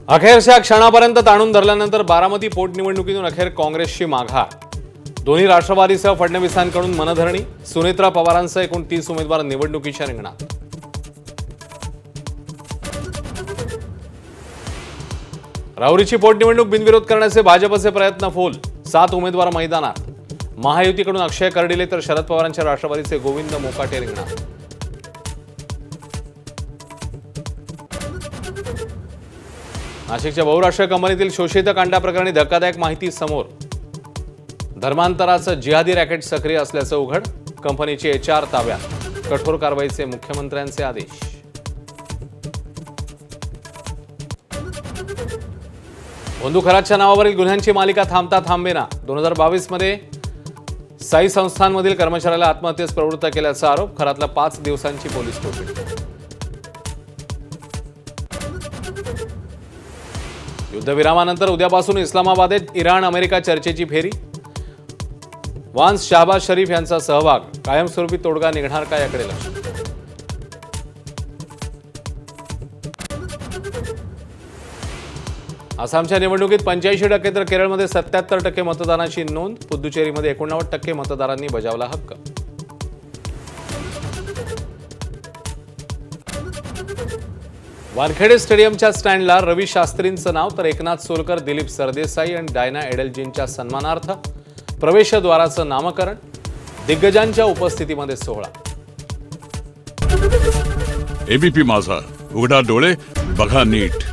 अखेरच्या क्षणापर्यंत ताणून धरल्यानंतर बारामती पोटनिवडणुकीतून अखेर काँग्रेसची माघार। दोन्ही राष्ट्रवादीसह फडणवीसांकडून मनधरणी। सुनेत्रा पवारांसह एकूण 30 उमेदवार निवडणुकीच्या रिंगणात। राहुरीची पोटनिवडणूक बिनविरोध करण्याचे भाजपचे प्रयत्न फोल। 7 उमेदवार मैदानात। महायुतीकडून अक्षय कर्डिले तर शरद पवारांच्या राष्ट्रवादीचे गोविंद मोकाटे रिंगणात। नाशिकच्या बहुराष्ट्रीय कंपनीतील शोषित कांदा प्रकरणी धक्कादायक माहिती समोर। धर्मांतराचं जिहादी रॅकेट सक्रिय असल्याचं उघड। कंपनीची HR ताब्यात। कठोर कारवाईचे मुख्यमंत्र्यांचे आदेश। बंधुखराच्या नावावरील गुन्ह्यांची मालिका थांबता थांबेना। 2022 मध्ये साई संस्थांमधील कर्मचाऱ्याला आत्महत्येस प्रवृत्त केल्याचा आरोप। खरातला 5 दिवसांची पोलीस कोठडी। युद्धविरामानंतर उद्यापासून इस्लामाबादेत इराण अमेरिका चर्चेची फेरी। वान्स शहबाज शरीफ यांचा सहभाग। कायमस्वरूपी तोडगा निघणार का याकडे लक्ष। आसामच्या निवडणुकीत 85% तर केरळमध्ये 77% मतदानाची नोंद। पुदुचेरीमध्ये 89% मतदारांनी बजावला हक्क। वानखेडे स्टेडियमच्या स्टँडला रवी शास्त्रींचं नाव तर एकनाथ सोलकर, दिलीप सरदेसाई आणि डायना एडलजींच्या सन्मानार्थ प्रवेशद्वाराचं नामकरण। दिग्गजांच्या उपस्थितीमध्ये सोहळा। एबीपी माझा, उघडा डोळे बघा नीट।